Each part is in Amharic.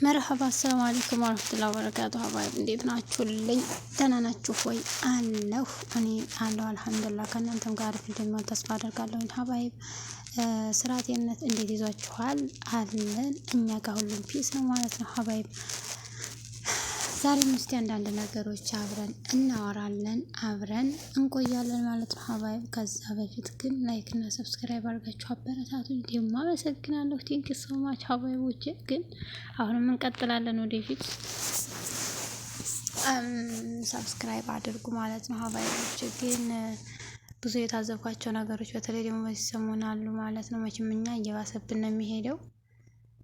መርሐባ አሰላሙ አለይኩም ወራህመቱላሂ ወበረካቱ። ሀባይብ እንዴት ናችሁልኝ? ደህና ናችሁ ወይ? አለሁ እኔ አለሁ አልሐምዱሊላህ። ከእናንተም ጋር እንደሚሆን ተስፋ አደርጋለሁ። ሀባይብ ስራ ጤንነት እንዴት ይዟችኋል? አለን እኛ ጋር ሁሉም ፒስ ነው ማለት ነው። ሀባይብ ዛሬም እስቲ አንዳንድ ነገሮች አብረን እናወራለን፣ አብረን እንቆያለን ማለት ነው። ሀባይብ ከዛ በፊት ግን ላይክ እና ሰብስክራይብ አድርጋችሁ አበረታቱኝ። ደግሞ አመሰግናለሁ። ቴንክ ዩ ሶ ማች ሀባይቦቼ። ግን አሁንም እንቀጥላለን ወደፊት። ሰብስክራይብ አድርጉ ማለት ነው ሀባይቦቼ። ግን ብዙ የታዘብኳቸው ነገሮች በተለይ ደግሞ በዚህ ሰሞን አሉ ማለት ነው። መቼም እኛ እየባሰብን ነው የሚሄደው።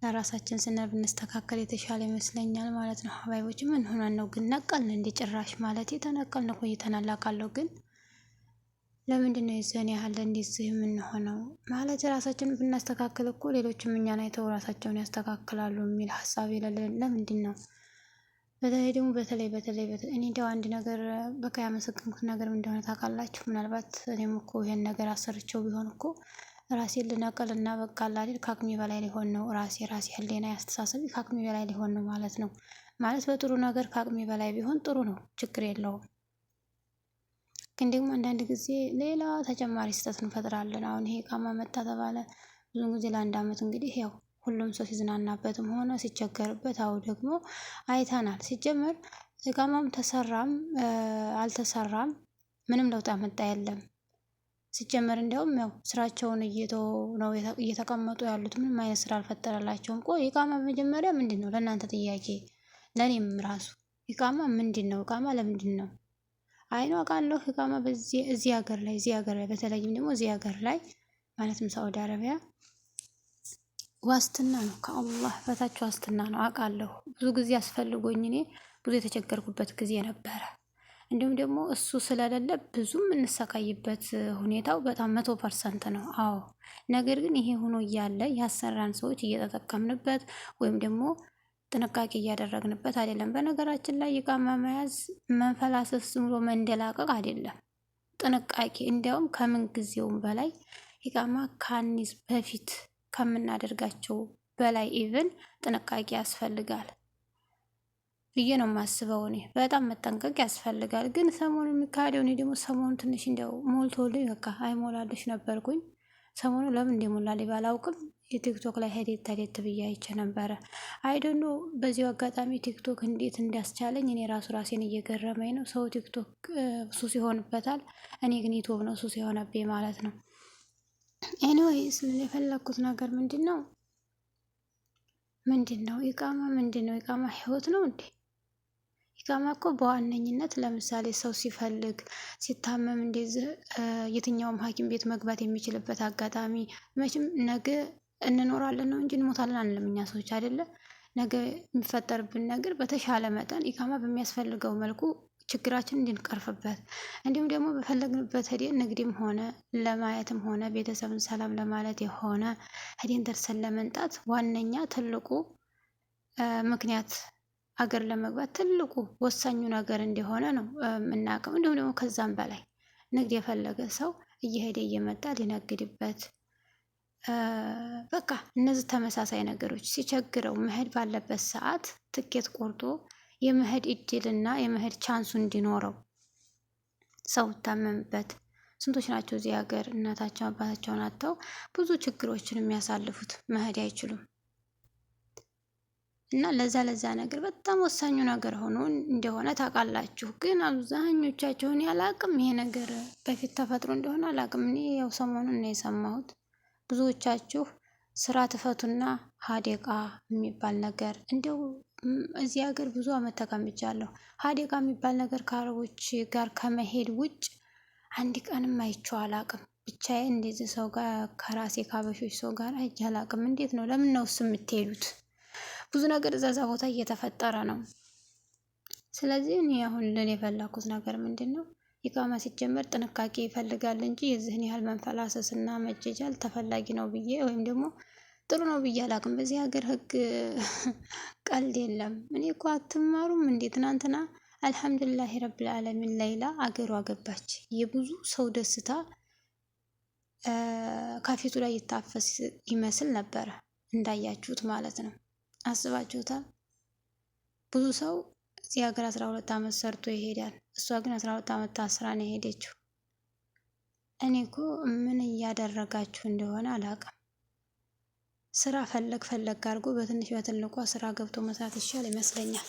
ለራሳችን ስንል ብንስተካከል የተሻለ ይመስለኛል ማለት ነው። ሀባይቦች ምን ሆነን ነው ግን? ነቀልን እንደ ጭራሽ ማለት የተነቀልን እኮ እየተናላቃለሁ። ግን ለምንድን ነው የዘን ያህል እንደዚህ የምንሆነው? ማለት ራሳችንን ብናስተካክል እኮ ሌሎችም እኛን አይተው ራሳቸውን ያስተካክላሉ የሚል ሀሳብ የሌለን ለምንድን ነው? በተለይ ደግሞ በተለይ እኔ እንደው አንድ ነገር በቃ ያመሰግንኩት ነገር ምን እንደሆነ ታውቃላችሁ? ምናልባት እኔም እኮ ይሄን ነገር አሰርቼው ቢሆን እኮ ራሴን ልነቅል እና በቃ አይደል ከአቅሜ በላይ ሊሆን ነው። ራሴ ህሊና ያስተሳሰብ ከአቅሜ በላይ ሊሆን ነው ማለት ነው። ማለት በጥሩ ነገር ከአቅሜ በላይ ቢሆን ጥሩ ነው፣ ችግር የለውም። ግን ደግሞ አንዳንድ ጊዜ ሌላ ተጨማሪ ስህተት እንፈጥራለን። አሁን ይሄ እቃማ መጣ ተባለ። ብዙ ጊዜ ለአንድ አመት እንግዲህ ያው ሁሉም ሰው ሲዝናናበትም ሆነ ሲቸገርበት አው ደግሞ አይተናል። ሲጀመር እቃማም ተሰራም አልተሰራም ምንም ለውጥ አመጣ የለም። ሲጀመር እንዲያውም ያው ስራቸውን እየተው ነው እየተቀመጡ ያሉት። ምንም አይነት ስራ አልፈጠረላቸውም። ቆይ ኢቃማ መጀመሪያ ምንድነው? ለእናንተ ጥያቄ፣ ለኔም ራሱ ኢቃማ ምንድነው? ኢቃማ ለምንድን ነው? አይኑ አውቃለሁ ኢቃማ እዚህ ሀገር ላይ በተለይም ደግሞ እዚህ ሀገር ላይ ማለትም ሳውዲ አረቢያ ዋስትና ነው። ከአላህ በታች ዋስትና ነው አውቃለሁ። ብዙ ጊዜ አስፈልጎኝ እኔ ብዙ የተቸገርኩበት ጊዜ ነበረ። እንዲሁም ደግሞ እሱ ስለሌለ ብዙም እንሰቃይበት ሁኔታው በጣም 100% ነው። አዎ ነገር ግን ይሄ ሆኖ እያለ ያሰራን ሰዎች እየተጠቀምንበት ወይም ደግሞ ጥንቃቄ እያደረግንበት አይደለም። በነገራችን ላይ ኢቃማ መያዝ መንፈላሰስ ዝም ብሎ መንደላቀቅ አይደለም። ጥንቃቄ እንዲያውም ከምን ጊዜውም በላይ ኢቃማ ካኒስ በፊት ከምናደርጋቸው በላይ ኢቭን ጥንቃቄ ያስፈልጋል ብዬ ነው የማስበው። እኔ በጣም መጠንቀቅ ያስፈልጋል። ግን ሰሞኑን የሚካሄደው እኔ ደግሞ ሰሞኑን ትንሽ እንደው ሞልቶልኝ በቃ አይሞላልሽ ነበርኩኝ። ሰሞኑ ለምን እንደሞላልኝ ባላውቅም የቲክቶክ ላይ ሄዴት ብዬ አይቼ ነበረ። አይደኖ በዚሁ አጋጣሚ ቲክቶክ እንዴት እንዳስቻለኝ እኔ ራሴን እየገረመኝ ነው። ሰው ቲክቶክ ሱስ ይሆንበታል፣ እኔ ግን ዩቲዩብ ነው ሱስ የሆነብኝ ማለት ነው። ኤኒዌይስ የፈለኩት ነገር ምንድነው ኢቃማ ምንድነው? ኢቃማ ህይወት ነው እንዴ? ኢቃማ እኮ በዋነኝነት ለምሳሌ ሰው ሲፈልግ ሲታመም እንደዚህ የትኛውም ሐኪም ቤት መግባት የሚችልበት አጋጣሚ፣ መቼም ነገ እንኖራለን ነው እንጂ እንሞታለን አንልም እኛ ሰዎች አይደለ? ነገ የሚፈጠርብን ነገር በተሻለ መጠን ኢቃማ በሚያስፈልገው መልኩ ችግራችን እንድንቀርፍበት፣ እንዲሁም ደግሞ በፈለግንበት ሄደን ንግድም ሆነ ለማየትም ሆነ ቤተሰብን ሰላም ለማለት የሆነ ሄደን ደርሰን ለመምጣት ዋነኛ ትልቁ ምክንያት አገር ለመግባት ትልቁ ወሳኙ ነገር እንደሆነ ነው የምናውቀው። እንዲሁም ደግሞ ከዛም በላይ ንግድ የፈለገ ሰው እየሄደ እየመጣ ሊነግድበት፣ በቃ እነዚህ ተመሳሳይ ነገሮች ሲቸግረው መሄድ ባለበት ሰዓት ትኬት ቆርጦ የመሄድ እድልና የመሄድ ቻንሱ እንዲኖረው። ሰው ታመምበት ስንቶች ናቸው እዚህ ሀገር እናታቸው አባታቸውን አጥተው ብዙ ችግሮችን የሚያሳልፉት መሄድ አይችሉም። እና ለዛ ነገር በጣም ወሳኙ ነገር ሆኖ እንደሆነ ታውቃላችሁ። ግን አብዛኞቻቸውን ያላቅም ይሄ ነገር በፊት ተፈጥሮ እንደሆነ አላቅም። እኔ ያው ሰሞኑን ነው የሰማሁት። ብዙዎቻችሁ ስራ ትፈቱና ሀዴቃ የሚባል ነገር እንደው እዚህ ሀገር ብዙ አመት ተቀምጫለሁ። ሀዴቃ የሚባል ነገር ከአረቦች ጋር ከመሄድ ውጭ አንድ ቀንም አይቼው አላቅም። ብቻዬን እንደዚህ ሰው ጋር ከራሴ ካበሾች ሰው ጋር አይቼ አላቅም። እንዴት ነው? ለምን ነው የምትሄዱት? ብዙ ነገር እዛ ቦታ እየተፈጠረ ነው። ስለዚህ እኔ አሁን ለኔ የፈለኩት ነገር ምንድነው? ኢቃማ ሲጀመር ጥንቃቄ ይፈልጋል እንጂ የዚህን ያህል መንፈላሰስና መጀጃል ተፈላጊ ነው ብዬ ወይም ደግሞ ጥሩ ነው ብዬ አላቅም። በዚህ ሀገር ህግ ቀልድ የለም። እኔ እኮ አትማሩም እንዴ? ትናንትና አልሐምዱሊላህ ረብል ዓለሚን ሌይላ አገሯ ገባች። የብዙ ሰው ደስታ ከፊቱ ላይ ይታፈስ ይመስል ነበረ እንዳያችሁት ማለት ነው። አስባችሁታል? ብዙ ሰው እዚህ ሀገር 12 ዓመት ሰርቶ ይሄዳል። እሷ ግን 12 ዓመት ታስራ ነው የሄደችው። እኔ እኮ ምን እያደረጋችሁ እንደሆነ አላውቅም። ስራ ፈለግ አድርጎ በትንሽ በትልቋ ስራ ገብቶ መስራት ይሻል ይመስለኛል።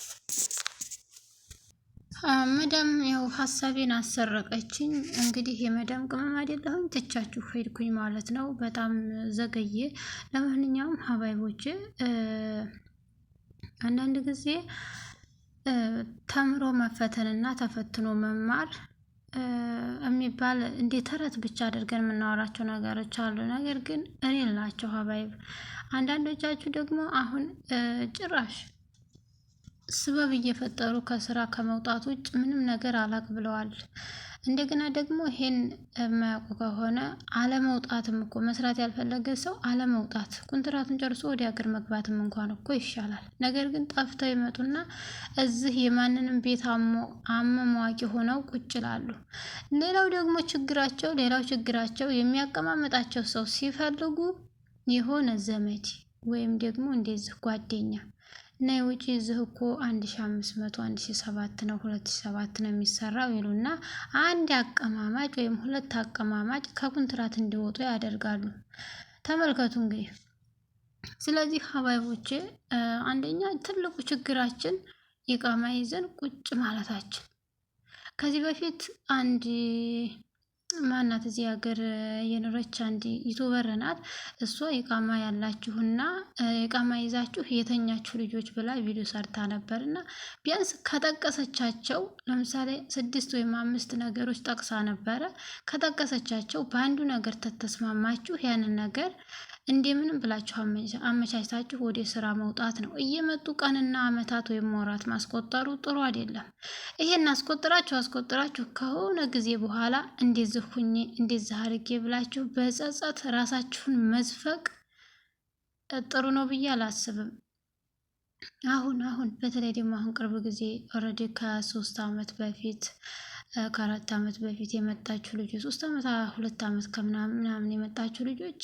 መዳም ያው ሀሳቤን አሰረቀችኝ። እንግዲህ የመዳም ቅመም አይደለሁኝ ትቻችሁ ሄድኩኝ ማለት ነው። በጣም ዘገየ። ለማንኛውም ሀባይቦች አንዳንድ ጊዜ ተምሮ መፈተንና ተፈትኖ መማር የሚባል እንደ ተረት ብቻ አድርገን የምናወራቸው ነገሮች አሉ። ነገር ግን እኔ ላቸው ሀባይብ አንዳንዶቻችሁ ደግሞ አሁን ጭራሽ ስበብ እየፈጠሩ ከስራ ከመውጣት ውጭ ምንም ነገር አላቅ ብለዋል። እንደገና ደግሞ ይሄን የማያውቁ ከሆነ አለመውጣትም እኮ መስራት ያልፈለገ ሰው አለመውጣት ኮንትራቱን ጨርሶ ወደ ሀገር መግባትም እንኳን እኮ ይሻላል። ነገር ግን ጠፍተው ይመጡና እዚህ የማንንም ቤት አመሟቂ ሆነው ቁጭ ይላሉ። ሌላው ችግራቸው የሚያቀማምጣቸው ሰው ሲፈልጉ የሆነ ዘመድ ወይም ደግሞ እንደዚህ ጓደኛ እና የውጪ እዚህ እኮ 1500 1700 ነው 2007 ነው የሚሰራው ይሉና አንድ አቀማማጭ ወይም ሁለት አቀማማጭ ከኮንትራት እንዲወጡ ያደርጋሉ። ተመልከቱ እንግዲህ። ስለዚህ ሀባይቦቼ አንደኛ ትልቁ ችግራችን ኢቃማ ይዘን ቁጭ ማለታችን። ከዚህ በፊት አንድ ማናት እዚህ ሀገር የኖረች አንድ ዩቱበር ናት። እሷ ኢቃማ ያላችሁና ኢቃማ ይዛችሁ የተኛችሁ ልጆች ብላ ቪዲዮ ሰርታ ነበርና ቢያንስ ከጠቀሰቻቸው ለምሳሌ 6 ወይም 5 ነገሮች ጠቅሳ ነበረ። ከጠቀሰቻቸው በአንዱ ነገር ተተስማማችሁ ያንን ነገር እንደምንም ብላችሁ አመቻችታችሁ ወደ ስራ መውጣት ነው። እየመጡ ቀንና አመታት ወይም ወራት ማስቆጠሩ ጥሩ አይደለም። ይሄን አስቆጥራችሁ ከሆነ ጊዜ በኋላ እንደዚህ ሁኜ እንደዚህ አድርጌ ብላችሁ በጸጸት ራሳችሁን መዝፈቅ ጥሩ ነው ብዬ አላስብም። አሁን በተለይ ደግሞ አሁን ቅርብ ጊዜ ኦልሬዲ ከ3 ዓመት በፊት ከ4 ዓመት በፊት የመጣችሁ ልጆች 3 ዓመት 2 ዓመት ከምናምን የመጣችሁ ልጆች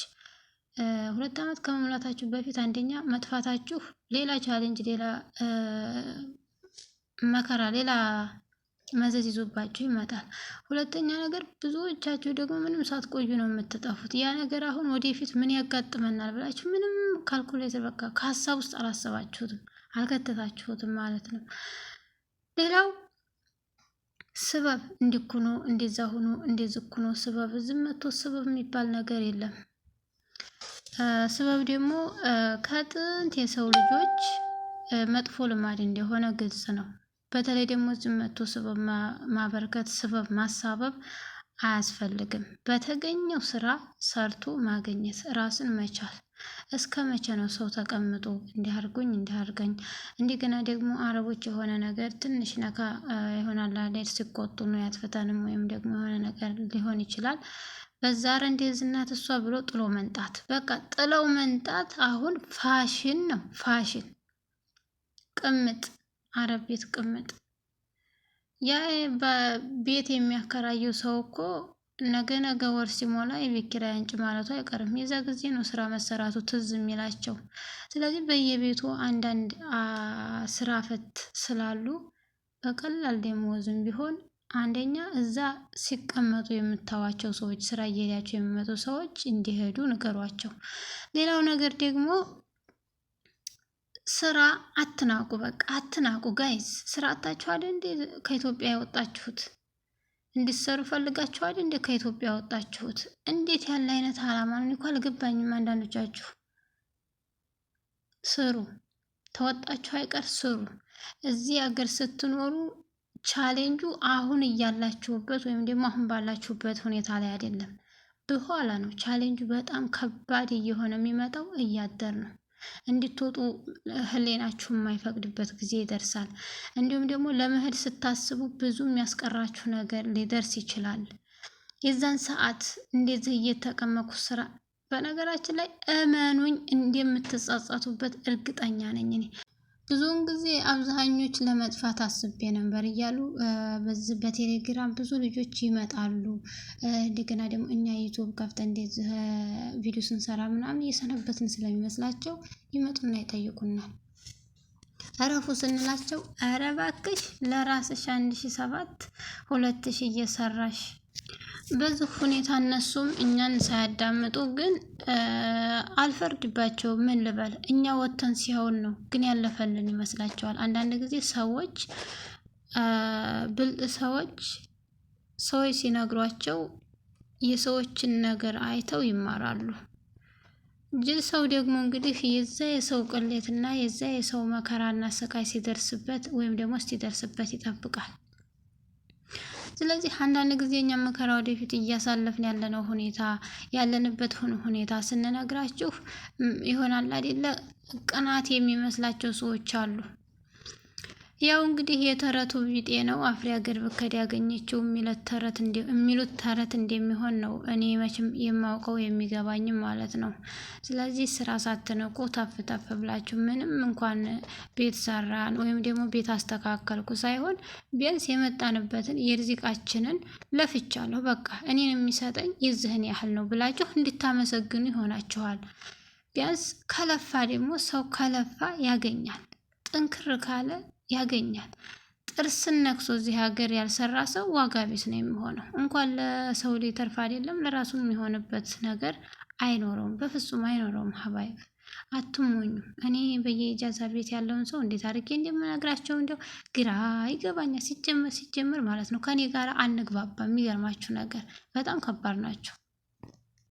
2 ዓመት ከመሙላታችሁ በፊት አንደኛ መጥፋታችሁ ሌላ ቻሌንጅ፣ ሌላ መከራ፣ ሌላ መዘዝ ይዞባችሁ ይመጣል። ሁለተኛ ነገር ብዙዎቻችሁ ደግሞ ምንም ሳትቆዩ ነው የምትጠፉት። ያ ነገር አሁን ወደፊት ምን ያጋጥመናል ብላችሁ ምንም ካልኩሌተር በቃ ከሀሳብ ውስጥ አላሰባችሁትም፣ አልከተታችሁትም ማለት ነው። ሌላው ስበብ እንዲኩኑ እንደዛ ሁኑ እንደዚህ ኩኑ ስበብ ዝም መቶ ስበብ የሚባል ነገር የለም። ስበብ ደግሞ ከጥንት የሰው ልጆች መጥፎ ልማድ እንደሆነ ግልጽ ነው። በተለይ ደግሞ ዝም መቶ ስበብ ማበርከት ስበብ ማሳበብ አያስፈልግም። በተገኘው ስራ ሰርቶ ማግኘት ራስን መቻል። እስከ መቼ ነው ሰው ተቀምጦ እንዲያርጉኝ እንዲያርገኝ? እንደገና ደግሞ አረቦች የሆነ ነገር ትንሽ ነካ ይሆናል አይደል? ሲቆጡ ነው ያትፈታንም ወይም ደግሞ የሆነ ነገር ሊሆን ይችላል። በዛ እንደዚህ እናት እሷ ብሎ ጥሎ መንጣት። በቃ ጥለው መንጣት አሁን ፋሽን ነው። ፋሽን ቅምጥ አረብ ቤት ቅምጥ። ያ በቤት የሚያከራየው ሰው እኮ ነገ ወር ሲሞላ የቤት ኪራይ አንጭ ማለቱ አይቀርም። የዛ ጊዜ ነው ስራ መሰራቱ ትዝ የሚላቸው። ስለዚህ በየቤቱ አንዳንድ ስራ ፈት ስላሉ በቀላል ደሞዝም ቢሆን አንደኛ እዛ ሲቀመጡ የምታዋቸው ሰዎች ስራ እየሄዳቸው የሚመጡ ሰዎች እንዲሄዱ ንገሯቸው። ሌላው ነገር ደግሞ ስራ አትናቁ። በቃ አትናቁ ጋይዝ። ስራ አታችኋል እንዴ ከኢትዮጵያ ያወጣችሁት? እንዲሰሩ ፈልጋችኋል እንዴ ከኢትዮጵያ ያወጣችሁት? እንዴት ያለ አይነት አላማ ነው? እኮ አልገባኝም። አንዳንዶቻችሁ ስሩ፣ ተወጣችሁ አይቀር ስሩ። እዚህ ሀገር ስትኖሩ ቻሌንጁ አሁን እያላችሁበት ወይም ደግሞ አሁን ባላችሁበት ሁኔታ ላይ አይደለም፣ በኋላ ነው ቻሌንጁ በጣም ከባድ እየሆነ የሚመጣው። እያደር ነው እንድትወጡ ህሌናችሁ የማይፈቅድበት ጊዜ ይደርሳል። እንዲሁም ደግሞ ለመሄድ ስታስቡ ብዙ የሚያስቀራችሁ ነገር ሊደርስ ይችላል። የዛን ሰዓት እንደዚህ እየተቀመኩ ስራ በነገራችን ላይ እመኑኝ እንደምትጸጸቱበት እርግጠኛ ነኝ። እኔ ብዙውን ጊዜ አብዛኞች ለመጥፋት አስቤ ነበር እያሉ በዚህ በቴሌግራም ብዙ ልጆች ይመጣሉ። እንደገና ደግሞ እኛ ዩቲዩብ ከፍተን እንደዚህ ቪዲዮ ስንሰራ ምናምን እየሰነበትን ስለሚመስላቸው ይመጡና ይጠይቁናል። እረፉ ስንላቸው ኧረ እባክሽ ለራስሽ 1007 2000 እየሰራሽ በዚህ ሁኔታ እነሱም እኛን ሳያዳምጡ ግን አልፈርድባቸው ምን ልበል እኛ ወጥተን ሲሆን ነው ግን ያለፈልን ይመስላቸዋል። አንዳንድ ጊዜ ሰዎች ብልጥ ሰዎች ሲነግሯቸው የሰዎችን ነገር አይተው ይማራሉ። ጅል ሰው ደግሞ እንግዲህ የዛ የሰው ቅሌትና የዛ የሰው መከራና ስቃይ ሲደርስበት ወይም ደግሞ እስኪደርስበት ይጠብቃል። ስለዚህ አንዳንድ ጊዜ እኛ መከራ ወደፊት እያሳለፍን ያለነው ሁኔታ ያለንበት ሁኔታ ስንነግራችሁ ይሆናል አይደለ ቅናት የሚመስላቸው ሰዎች አሉ። ያው እንግዲህ የተረቱ ቢጤ ነው አፍሬ ሀገር ብከድ ያገኘችው የሚሉት ተረት እንደሚሆን ነው እኔ መቼም የማውቀው የሚገባኝም ማለት ነው። ስለዚህ ስራ ሳትነቁ ተፍ ተፍ ብላችሁ ምንም እንኳን ቤት ሰራን ወይም ደግሞ ቤት አስተካከልኩ ሳይሆን ቢያንስ የመጣንበትን የርዚቃችንን ለፍቻለሁ በቃ እኔን የሚሰጠኝ የዚህን ያህል ነው ብላችሁ እንድታመሰግኑ ይሆናችኋል። ቢያንስ ከለፋ ደግሞ ሰው ከለፋ ያገኛል፣ ጥንክር ካለ ያገኛል። ጥርስን ነክሶ እዚህ ሀገር ያልሰራ ሰው ዋጋ ቢስ ነው የሚሆነው። እንኳን ለሰው ሊተርፍ አይደለም ለራሱም የሚሆንበት ነገር አይኖረውም፣ በፍጹም አይኖረውም። ሀባይ አትሞኙ። እኔ በየኢጃዛ ቤት ያለውን ሰው እንዴት አድርጌ እንደምነግራቸው እንደው ግራ ይገባኛል። ሲጀመር ማለት ነው ከኔ ጋር አንግባባ። የሚገርማችሁ ነገር በጣም ከባድ ናቸው።